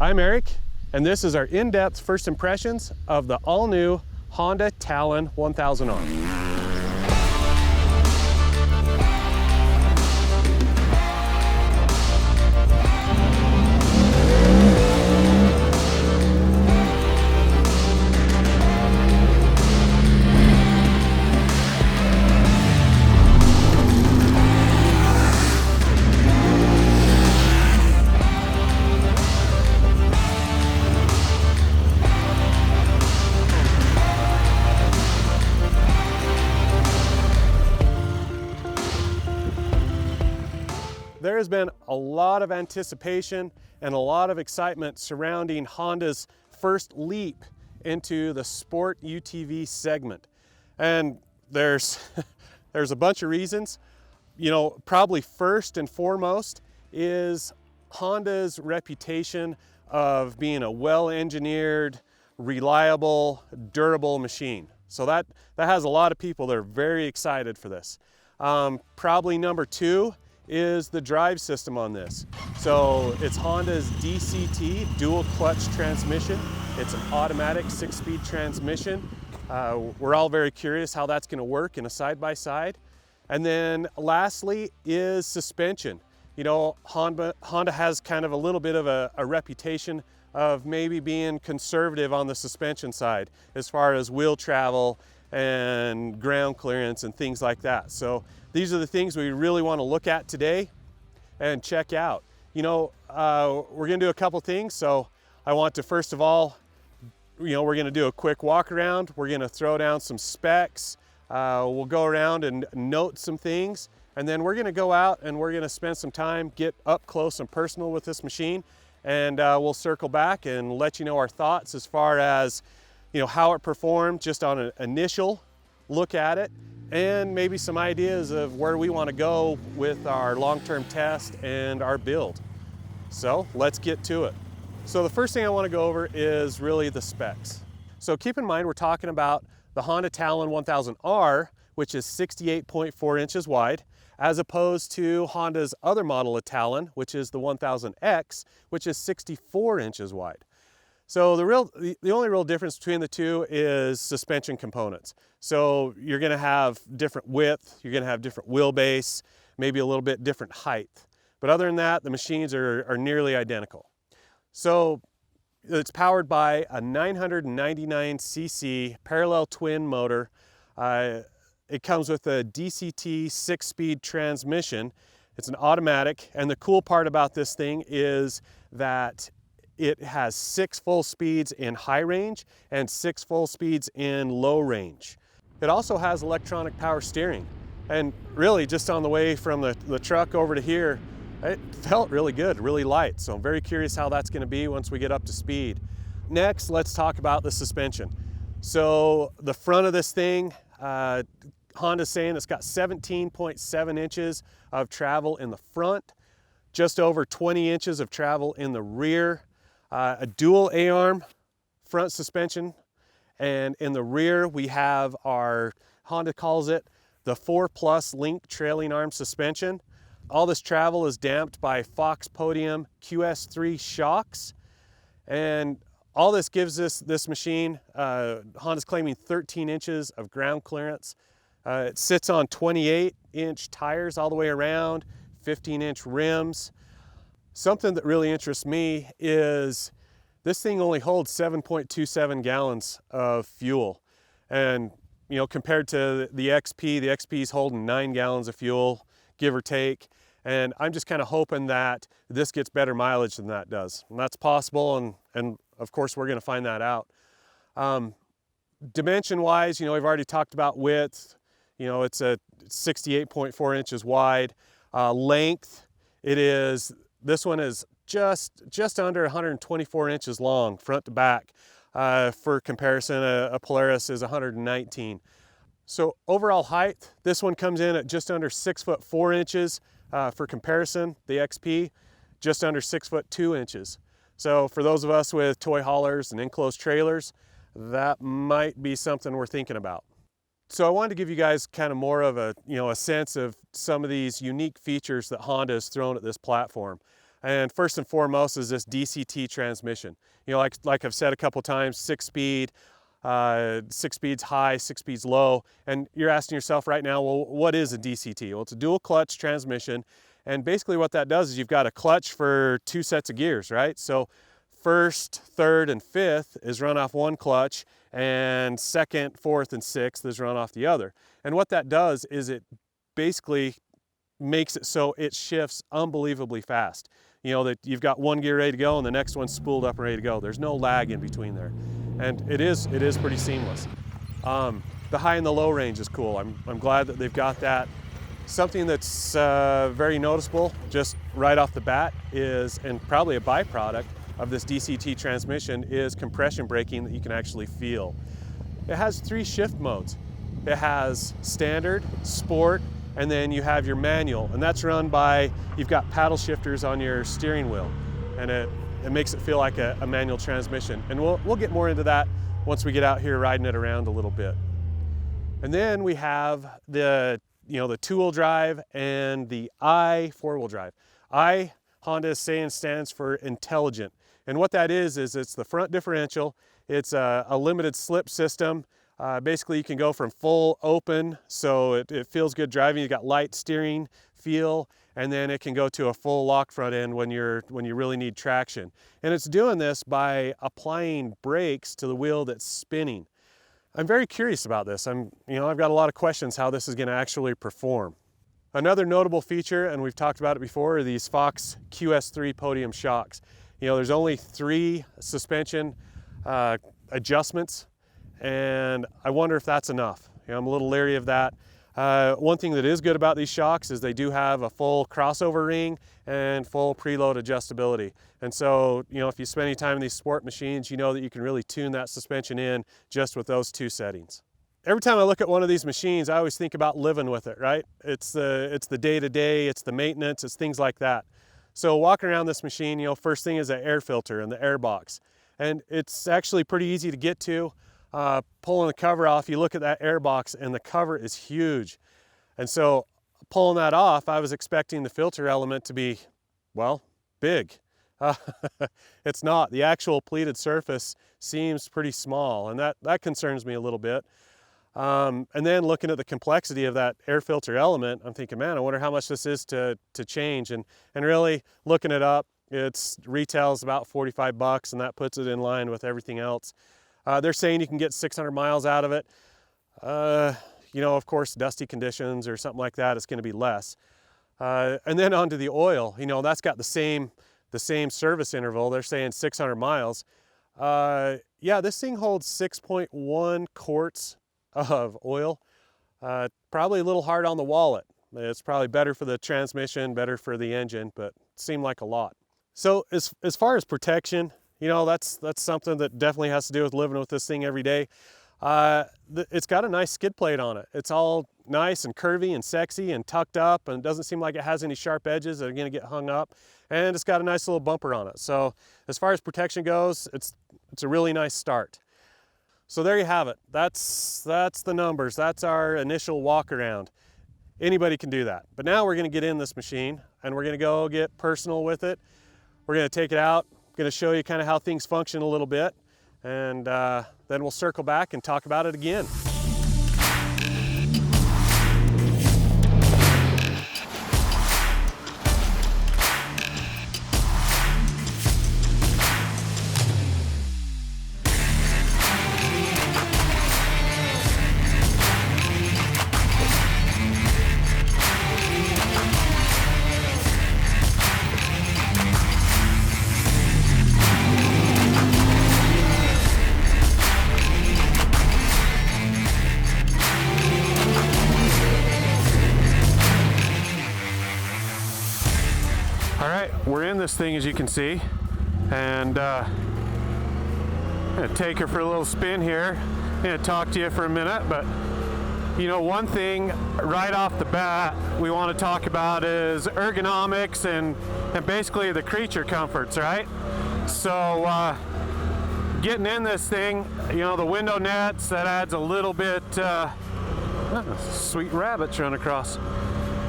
I'm Eric, and this is our in-depth first impressions of the all-new Honda Talon 1000R. There has been a lot of anticipation and a lot of excitement surrounding Honda's first leap into the sport UTV segment. And there's a bunch of reasons. You know, probably first and foremost is Honda's reputation of being a well-engineered, reliable, durable machine. So that has a lot of people that are very excited for this. Probably number two is the drive system on this. So it's Honda's DCT, dual clutch transmission. It's an automatic 6-speed transmission. We're all very curious how that's gonna work in a side-by-side. And then lastly is suspension. You know, Honda has kind of a little bit of a reputation of maybe being conservative on the suspension side as far as wheel travel and ground clearance and things like that. So these are the things we really want to look at today and check out. You know, we're going to do a couple things. So I want to, first of all, you know, we're going to do a quick walk around. We're going to throw down some specs. We'll go around and note some things. And then we're going to go out and we're going to spend some time, get up close and personal with this machine. And we'll circle back and let you know our thoughts as far as, you know, how it performed just on an initial look at it, and maybe some ideas of where we want to go with our long-term test and our build. So let's get to it. So the first thing I want to go over is really the specs. So keep in mind we're talking about the Honda Talon 1000R, which is 68.4 inches wide, as opposed to Honda's other model of Talon, which is the 1000X, which is 64 inches wide. So the only real difference between the two is suspension components. So you're gonna have different width, you're gonna have different wheelbase, maybe a little bit different height. But other than that, the machines are nearly identical. So it's powered by a 999cc parallel twin motor. It comes with a DCT 6-speed transmission. It's an automatic, and the cool part about this thing is that it has 6 full speeds in high range and 6 full speeds in low range. It also has electronic power steering. And really just on the way from the truck over to here, it felt really good, really light. So I'm very curious how that's gonna be once we get up to speed. Next, let's talk about the suspension. So the front of this thing, Honda's saying it's got 17.7 inches of travel in the front, just over 20 inches of travel in the rear. A dual A-arm front suspension, and in the rear we have our, Honda calls it the 4+ link trailing arm suspension. All this travel is damped by Fox Podium QS3 shocks, and all this gives this machine, Honda's claiming 13 inches of ground clearance. It sits on 28-inch tires all the way around, 15-inch rims. Something that really interests me is this thing only holds 7.27 gallons of fuel. And, you know, compared to the XP is holding 9 gallons of fuel, give or take. And I'm just kind of hoping that this gets better mileage than that does. And that's possible, and of course we're gonna find that out. Dimension-wise, you know, we've already talked about width. You know, it's a 68.4 inches wide. Length, this one is just under 124 inches long, front to back. For comparison, a Polaris is 119. So overall height, this one comes in at just under 6'4" For comparison, the XP, just under 6'2". So for those of us with toy haulers and enclosed trailers, that might be something we're thinking about. So I wanted to give you guys kind of more of a sense of some of these unique features that Honda has thrown at this platform. And first and foremost is this DCT transmission. You know, like I've said a couple times, 6-speed, 6 speeds high, 6 speeds low. And you're asking yourself right now, well, what is a DCT? Well, it's a dual clutch transmission. And basically what that does is you've got a clutch for 2 sets of gears, right? So first, third, and fifth is run off one clutch, and second, fourth, and sixth is run off the other. And what that does is it basically makes it so it shifts unbelievably fast. You know, that you've got one gear ready to go and the next one's spooled up and ready to go. There's no lag in between there. And it is pretty seamless. The high and the low range is cool. I'm glad that they've got that. Something that's very noticeable just right off the bat is, and probably a byproduct of this DCT transmission, is compression braking that you can actually feel. It has 3 shift modes. It has standard, sport, and then you have your manual, and that's run by, you've got paddle shifters on your steering wheel, and it makes it feel like a manual transmission. And we'll get more into that once we get out here riding it around a little bit. And then we have the two-wheel drive and the I 4-wheel drive. I, Honda is saying, stands for intelligent. And what that is it's the front differential. It's a limited slip system. Basically, you can go from full open, so it feels good driving. You got light steering feel, and then it can go to a full lock front end when you really need traction. And it's doing this by applying brakes to the wheel that's spinning. I'm very curious about this. I've got a lot of questions how this is going to actually perform. Another notable feature, and we've talked about it before, are these Fox QS3 podium shocks. You know, there's only 3 suspension adjustments, and I wonder if that's enough. You know, I'm a little leery of that. One thing that is good about these shocks is they do have a full crossover ring and full preload adjustability. And so, you know, if you spend any time in these sport machines, you know that you can really tune that suspension in just with those 2 settings. Every time I look at one of these machines, I always think about living with it, right? It's the day-to-day, it's the maintenance, it's things like that. So walking around this machine, you know, first thing is the air filter and the air box. And it's actually pretty easy to get to. Pulling the cover off, you look at that air box and the cover is huge. And so pulling that off, I was expecting the filter element to be, well, big. It's not. The actual pleated surface seems pretty small, and that concerns me a little bit. And then looking at the complexity of that air filter element, I'm thinking, man, I wonder how much this is to change. And really looking it up, it's retails about 45 bucks, and that puts it in line with everything else. They're saying you can get 600 miles out of it. You know, of course, dusty conditions or something like that, it's going to be less. And then onto the oil, you know, that's got the same service interval. They're saying 600 miles. Yeah, this thing holds 6.1 quarts of oil. Probably a little hard on the wallet. It's probably better for the transmission, better for the engine, but it seemed like a lot. So as far as protection, you know, that's something that definitely has to do with living with this thing every day. It's got a nice skid plate on it. It's all nice and curvy and sexy and tucked up, and it doesn't seem like it has any sharp edges that are going to get hung up. And it's got a nice little bumper on it. So as far as protection goes, it's a really nice start. So there you have it. That's the numbers. That's our initial walk around. Anybody can do that. But now we're going to get in this machine and we're going to go get personal with it. We're going to take it out. I'm going to show you kind of how things function a little bit, and then we'll circle back and talk about it again. We're in this thing, as you can see, and I'm gonna take her for a little spin here. I'm gonna talk to you for a minute, but you know, one thing right off the bat we want to talk about is ergonomics and basically the creature comforts, right? So getting in this thing, you know, the window nets, that adds a little bit, sweet rabbits run across.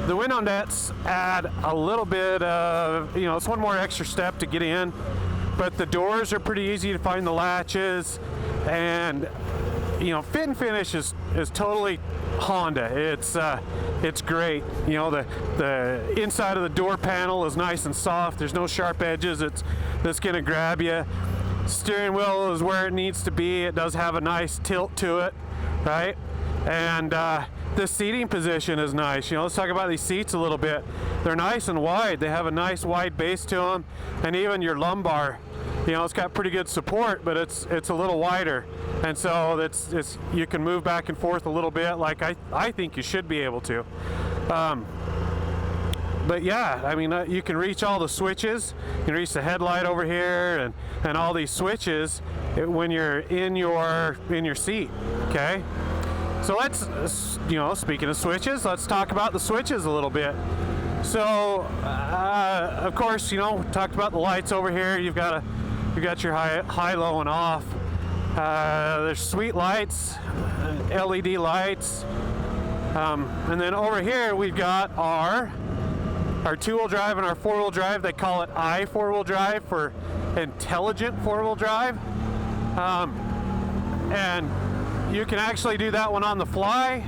The window nets add a little bit of, it's one more extra step to get in, but the doors are pretty easy to find the latches, and fit and finish is totally Honda. It's great. The inside of the door panel is nice and soft. There's no sharp edges that's gonna grab you. Steering wheel is where it needs to be. It does have a nice tilt to it, right? And the seating position is nice. Let's talk about these seats a little bit. They're nice and wide. They have a nice wide base to them, and even your lumbar, it's got pretty good support, but it's a little wider, and so it's you can move back and forth a little bit, like I think you should be able to. But yeah, I mean, you can reach all the switches. You can reach the headlight over here and all these switches when you're in your seat. Okay, so let's speaking of switches, let's talk about the switches a little bit. So of course, talked about the lights over here. You've got your high, low, and off. There's sweet lights, LED lights, and then over here we've got our two-wheel drive and our four-wheel drive. They call it four-wheel drive for intelligent four-wheel drive, and you can actually do that one on the fly.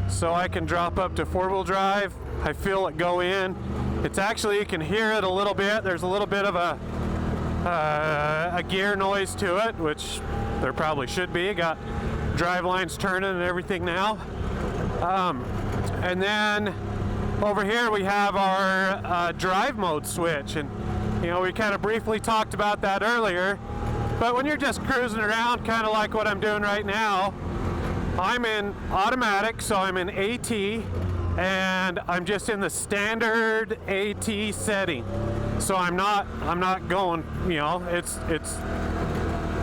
So I can drop up to four-wheel drive. I feel it go in. It's actually, you can hear it a little bit. There's a little bit of a gear noise to it, which there probably should be. Got drive lines turning and everything now. And then over here we have our drive mode switch, and we kind of briefly talked about that earlier. But when you're just cruising around, kind of like what I'm doing right now, I'm in automatic, so I'm in AT, and I'm just in the standard AT setting. So I'm not going, it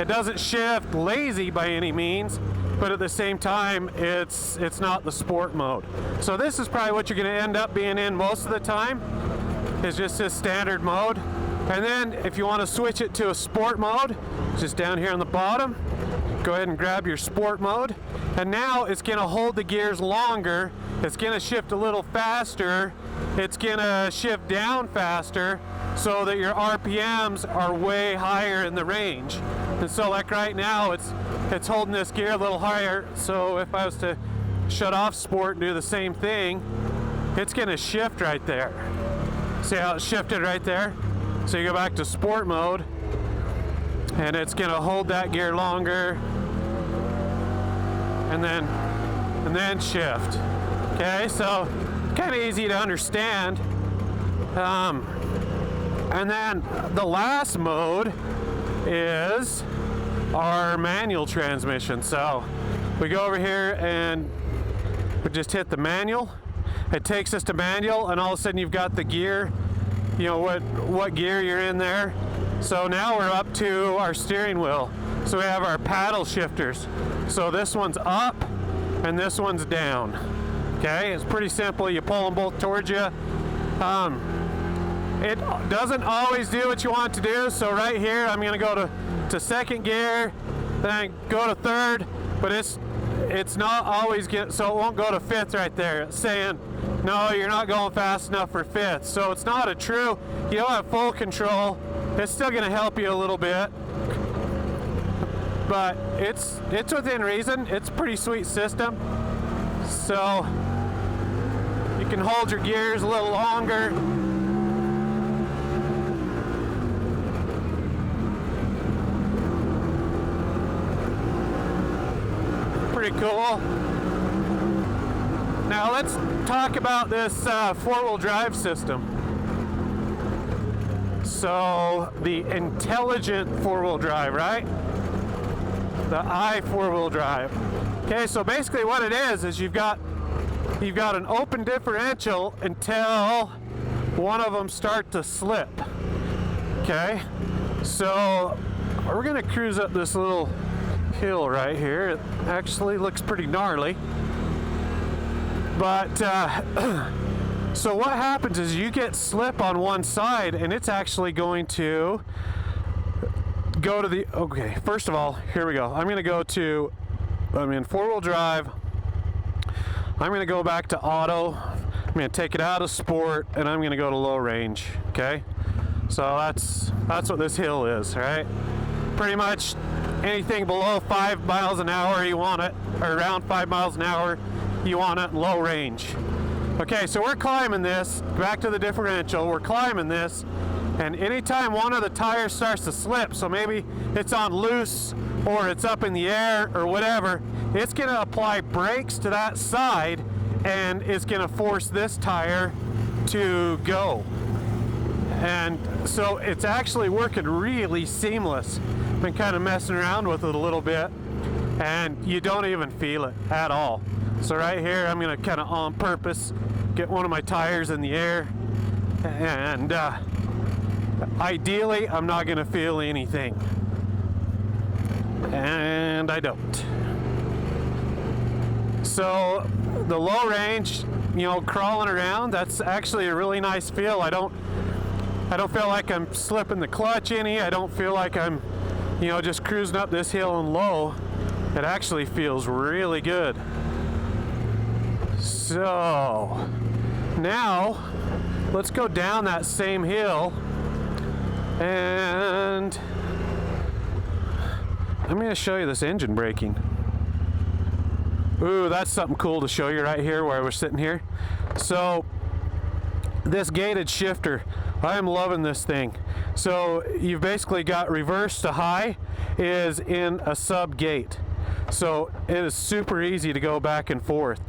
doesn't shift lazy by any means, but at the same time, it's not the sport mode. So this is probably what you're going to end up being in most of the time, is just this standard mode. And then if you want to switch it to a sport mode, just down here on the bottom, go ahead and grab your sport mode. And now it's going to hold the gears longer. It's going to shift a little faster. It's going to shift down faster so that your RPMs are way higher in the range. And so like right now, it's holding this gear a little higher. So if I was to shut off sport and do the same thing, it's going to shift right there. See how it shifted right there? So you go back to sport mode, and it's going to hold that gear longer, and then shift. Okay, so kind of easy to understand. And then the last mode is our manual transmission. So we go over here and we just hit the manual. It takes us to manual, and all of a sudden you've got the gear, what gear you're in there. So now we're up to our steering wheel. So we have our paddle shifters. So this one's up and this one's down. Okay, it's pretty simple. You pull them both towards you. It doesn't always do what you want it to do. So right here, I'm going to go to second gear, then go to third, but it's not always so it won't go to fifth right there. It's saying, no, you're not going fast enough for fifth. So it's not you don't have full control. It's still going to help you a little bit, but it's within reason. It's a pretty sweet system. So you can hold your gears a little longer. Pretty cool. Now let's talk about this four-wheel drive system. So the intelligent four-wheel drive, right? The four-wheel drive. Okay, so basically what it is you've got an open differential until one of them start to slip. Okay, so we're gonna cruise up this little hill right here. It actually looks pretty gnarly, but so what happens is you get slip on one side, and it's actually going to go to the, okay, first of all, here we go. I'm in four-wheel drive. I'm going to go back to auto. I'm going going to take it out of sport and I'm going to go to low range. Okay, so that's what this hill is, right? Pretty much anything below 5 miles an hour you want it, or around 5 miles an hour you want it in low range. Okay, so we're climbing this, back to the differential, we're climbing this, and anytime one of the tires starts to slip, so maybe it's on loose or it's up in the air or whatever, it's going to apply brakes to that side and it's going to force this tire to go. And so it's actually working really seamless. Been kind of messing around with it a little bit and you don't even feel it at all. So right here I'm going to kind of on purpose get one of my tires in the air, and ideally I'm not going to feel anything, and I don't. So the low range, you know, crawling around, that's actually a really nice feel. I don't feel like I'm slipping the clutch any. I don't feel like I'm, you know, just cruising up this hill and low. It actually feels really good. So now let's go down that same hill, and I'm going to show you this engine braking. Ooh, that's something cool to show you right here where we're sitting here. So this gated shifter, I am loving this thing. So you've basically got reverse to high is in a sub gate. So it is super easy to go back and forth.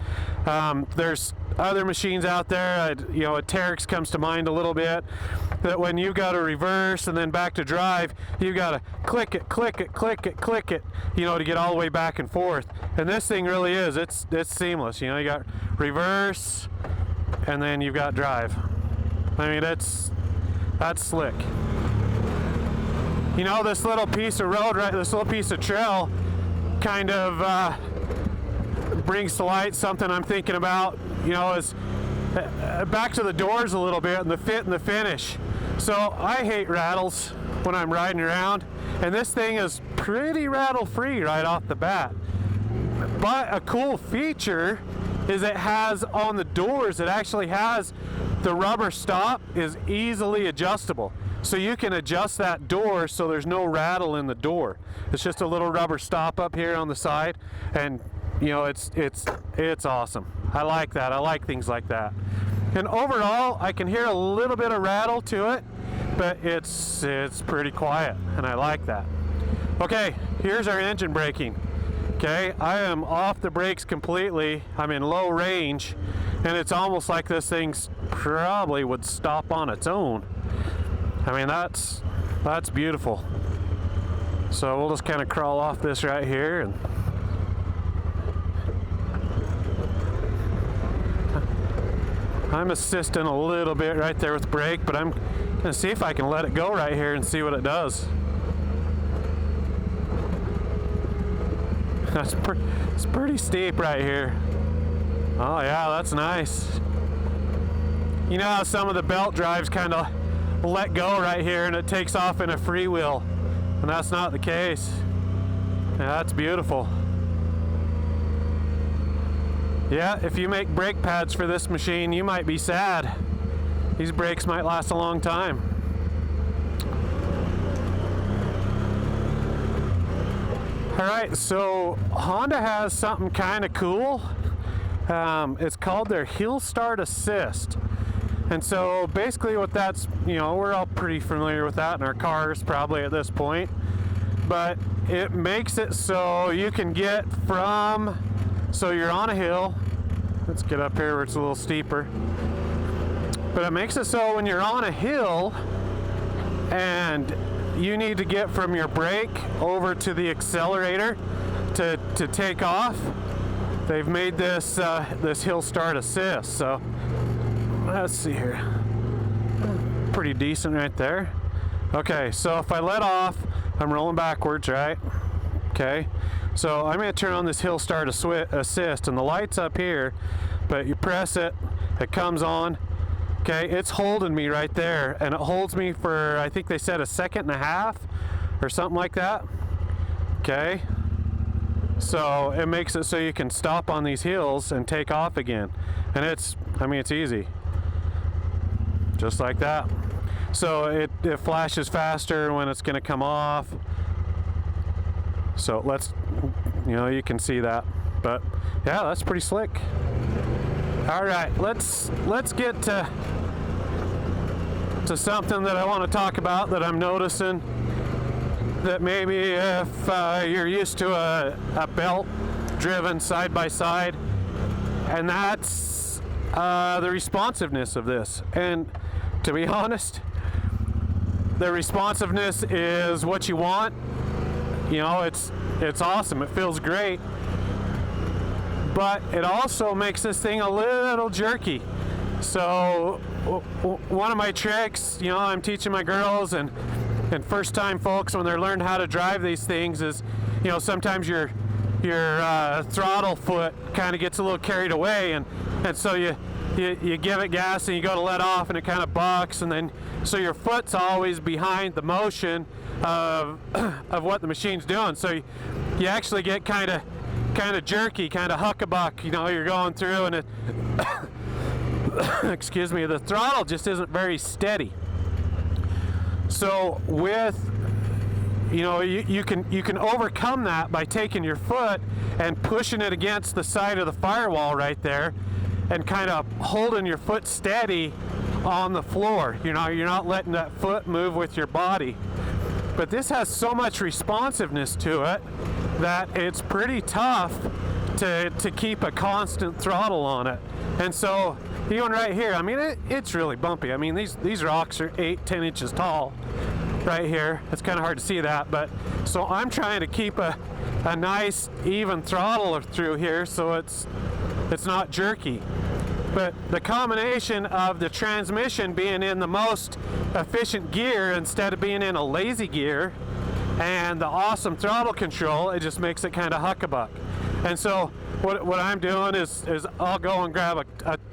There's other machines out there, you know, a Terex comes to mind a little bit, that when you've got to reverse and then back to drive, you've got to click it, click it, click it, click it, you know, to get all the way back and forth. And this thing really is, it's seamless. You know, you got reverse and then you've got drive. I mean, that's slick. You know, this little piece of road, right, this little piece of trail kind of brings to light something I'm thinking about, you know, is back to the doors a little bit and the fit and the finish. So I hate rattles when I'm riding around, and this thing is pretty rattle free right off the bat. But a cool feature is it has on the doors, it actually has the rubber stop is easily adjustable. So you can adjust that door so there's no rattle in the door. It's just a little rubber stop up here on the side, and you know, it's awesome. I like that. I like things like that. And overall, I can hear a little bit of rattle to it, but it's pretty quiet, and I like that. Okay, here's our engine braking. Okay, I am off the brakes completely. I'm in low range, and it's almost like this thing's probably would stop on its own. I mean, that's beautiful. So we'll just kind of crawl off this right here, and I'm assisting a little bit right there with brake, but I'm gonna see if I can let it go right here and see what it does. It's pretty steep right here. Oh yeah, that's nice. You know how some of the belt drives kind of let go right here and it takes off in a freewheel, and that's not the case. Yeah, that's beautiful. Yeah, if you make brake pads for this machine, you might be sad. These brakes might last a long time. Alright, so Honda has something kind of cool. It's called their Hill Start Assist. And so basically what that's, you know, we're all pretty familiar with that in our cars probably at this point. But it makes it so you can get from, so you're on a hill. Let's get up here where it's a little steeper. But it makes it so when you're on a hill and you need to get from your brake over to the accelerator to take off, they've made this this Hill Start Assist. So let's see here. Pretty decent right there. Okay, so if I let off, I'm rolling backwards, right? Okay, so I'm going to turn on this Hill Start Assist, and the light's up here, but you press it, it comes on. Okay, it's holding me right there, and it holds me for, I think they said, a second and a half or something like that. Okay, So it makes it so you can stop on these hills and take off again. And it's easy. Just like that. So it flashes faster when it's going to come off. So you can see that. But yeah, that's pretty slick. All right, let's get to something that I want to talk about that I'm noticing, that maybe if you're used to a belt driven side by side, and that's the responsiveness of this. And to be honest, the responsiveness is what you want. It's awesome. It feels great. But it also makes this thing a little jerky. So one of my tricks, I'm teaching my girls and first time folks when they're learning how to drive these things is, sometimes your throttle foot kind of gets a little carried away, and so you give it gas and you go to let off and it kind of bucks, and then so your foot's always behind the motion of what the machine's doing. So you actually get kind of jerky, kind of huckabuck. You're going through and it excuse me, the throttle just isn't very steady. So with you can overcome that by taking your foot and pushing it against the side of the firewall right there, and kind of holding your foot steady on the floor. You're not letting that foot move with your body. But this has so much responsiveness to it that it's pretty tough to keep a constant throttle on it. And so even right here, it's really bumpy. These rocks are 8-10 inches tall right here. It's kind of hard to see that, but so I'm trying to keep a nice even throttle through here so it's not jerky. But the combination of the transmission being in the most efficient gear instead of being in a lazy gear, and the awesome throttle control, it just makes it kind of huckabuck. And so what I'm doing is I'll go and grab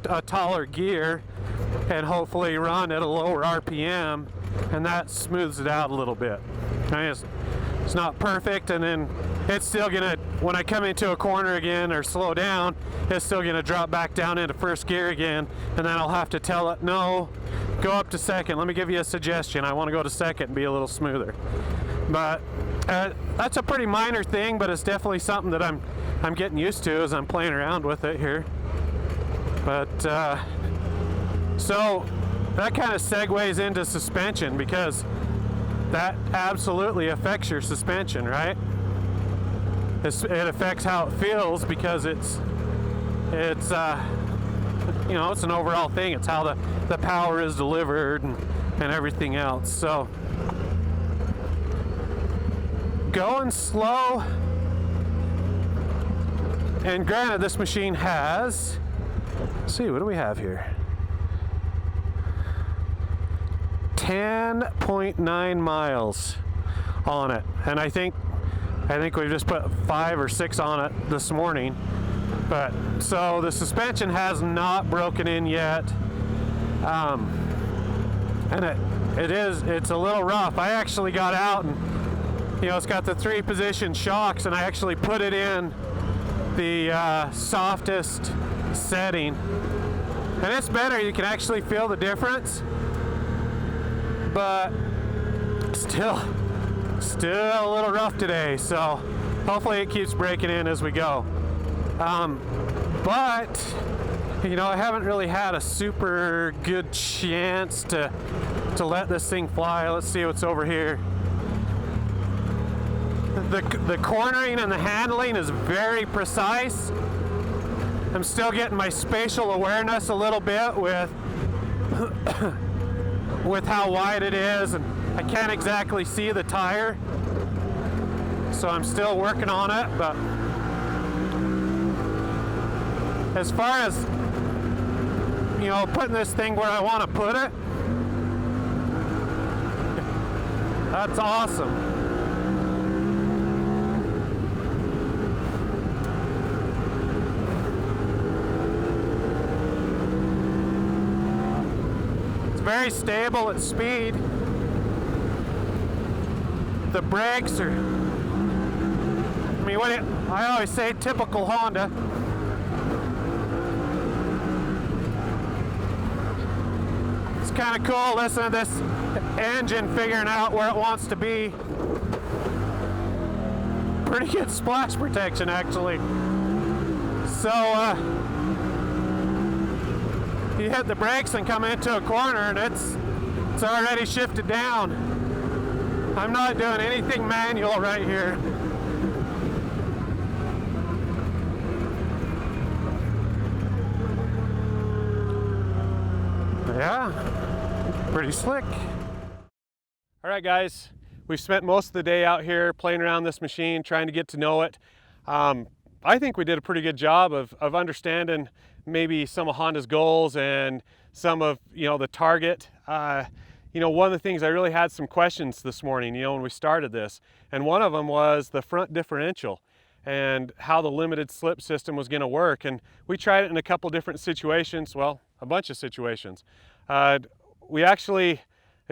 a taller gear and hopefully run at a lower RPM, and that smooths it out a little bit. It's not perfect, and then it's still gonna, when I come into a corner again or slow down, it's still gonna drop back down into first gear again, and then I'll have to tell it, no, go up to second. Let me give you a suggestion. I want to go to second and be a little smoother. But that's a pretty minor thing, but it's definitely something that I'm getting used to as I'm playing around with it here. But so that kind of segues into suspension, because that absolutely affects your suspension, right? It affects how it feels, because it's it's an overall thing. It's how the power is delivered and everything else. So going slow, and granted this machine has, let's see, what do we have here? 10.9 miles on it, and I think we've just put 5 or 6 on it this morning. But so the suspension has not broken in yet, and it's a little rough. I actually got out and it's got the 3-position shocks, and I actually put it in the softest setting, and it's better. You can actually feel the difference, but still a little rough today. So hopefully it keeps breaking in as we go. But I haven't really had a super good chance to let this thing fly. Let's see what's over here. The cornering and the handling is very precise. I'm still getting my spatial awareness a little bit with how wide it is, and I can't exactly see the tire, so I'm still working on it. But as far as putting this thing where I want to put it, that's awesome. Very stable at speed. The brakes are, mean, I always say typical Honda. It's kind of cool listening to this engine figuring out where it wants to be. Pretty good splash protection, actually. So you hit the brakes and come into a corner and it's already shifted down. I'm not doing anything manual right here. Yeah, pretty slick. All right, guys, we've spent most of the day out here playing around this machine, trying to get to know it. I think we did a pretty good job of understanding maybe some of Honda's goals and some of, the target. One of the things I really had some questions this morning, when we started this, and one of them was the front differential and how the limited slip system was going to work. And we tried it in a couple different situations, well, a bunch of situations. It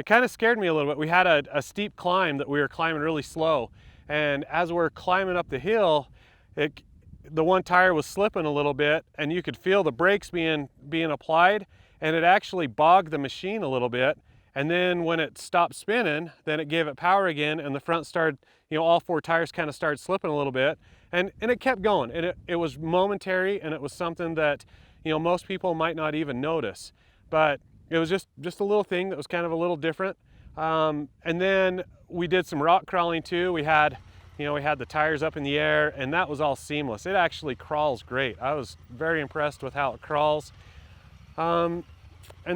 kind of scared me a little bit. We had a steep climb that we were climbing really slow. And as we're climbing up the hill, the one tire was slipping a little bit and you could feel the brakes being applied, and it actually bogged the machine a little bit. And then when it stopped spinning, then it gave it power again, and the front started, all four tires kind of started slipping a little bit, and it kept going. And it was momentary, and it was something that, most people might not even notice. But it was just a little thing that was kind of a little different. And then we did some rock crawling too. We had the tires up in the air, and that was all seamless. It actually crawls great. I was very impressed with how it crawls. And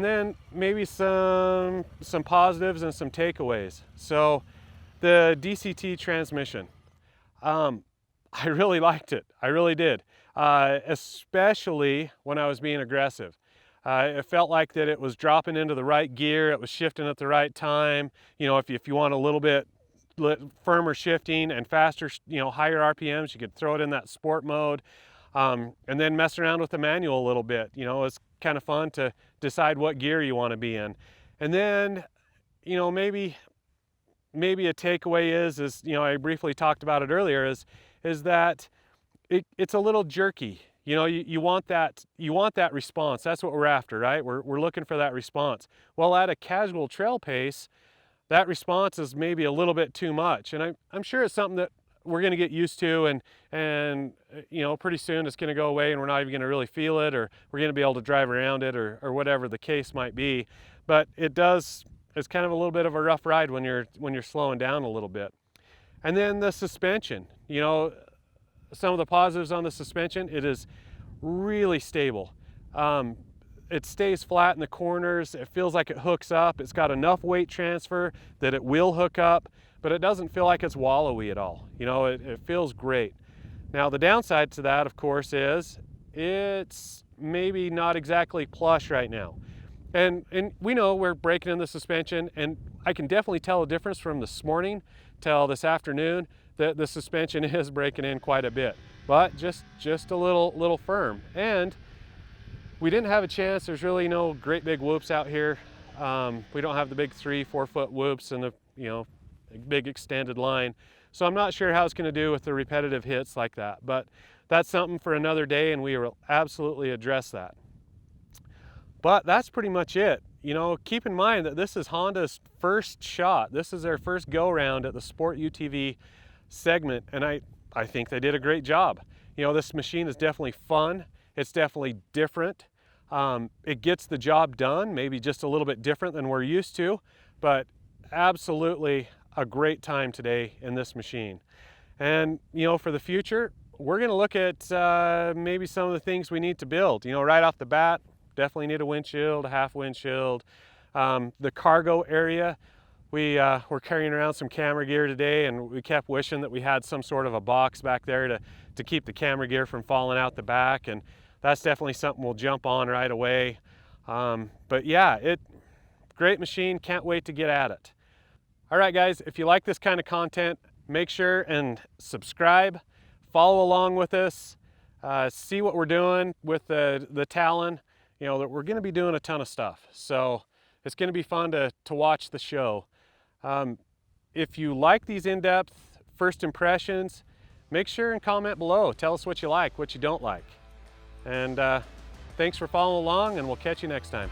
then maybe some positives and some takeaways. So the DCT transmission, I really liked it. I really did, especially when I was being aggressive. It felt like that it was dropping into the right gear. It was shifting at the right time. If you want a little bit firmer shifting and faster, higher RPMs, you could throw it in that sport mode. And then mess around with the manual a little bit. It's kind of fun to decide what gear you want to be in. And then, maybe a takeaway is I briefly talked about it earlier, is that it's a little jerky. You want that response. That's what we're after, right? We're looking for that response. Well, at a casual trail pace, that response is maybe a little bit too much. And I'm sure it's something that we're going to get used to, and pretty soon it's going to go away, and we're not even going to really feel it, or we're going to be able to drive around it, or whatever the case might be. But it's kind of a little bit of a rough ride when you're slowing down a little bit. And then the suspension, some of the positives on the suspension, it is really stable. It stays flat in the corners. It feels like it hooks up. It's got enough weight transfer that it will hook up, but it doesn't feel like it's wallowy at all. It feels great. Now, the downside to that, of course, is it's maybe not exactly plush right now. And we know we're breaking in the suspension, and I can definitely tell a difference from this morning till this afternoon that the suspension is breaking in quite a bit, but just a little firm. And we didn't have a chance. There's really no great big whoops out here. We don't have the big 3-4 foot whoops and the big extended line. So I'm not sure how it's going to do with the repetitive hits like that, but that's something for another day, and we will absolutely address that. But that's pretty much it. Keep in mind that this is Honda's first shot. This is their first go round at the Sport UTV segment, and I think they did a great job. This machine is definitely fun. It's definitely different. It gets the job done, maybe just a little bit different than we're used to, but absolutely a great time today in this machine. And for the future, we're going to look at maybe some of the things we need to build. Right off the bat, definitely need a windshield, a half windshield. The cargo area, we're carrying around some camera gear today, and we kept wishing that we had some sort of a box back there to keep the camera gear from falling out the back, and that's definitely something we'll jump on right away. But yeah, great machine, can't wait to get at it. All right, guys, if you like this kind of content, make sure and subscribe, follow along with us, see what we're doing with the Talon. That we're going to be doing a ton of stuff, so it's going to be fun to watch the show. If you like these in-depth first impressions, make sure and comment below. Tell us what you like, what you don't like. And thanks for following along, and we'll catch you next time.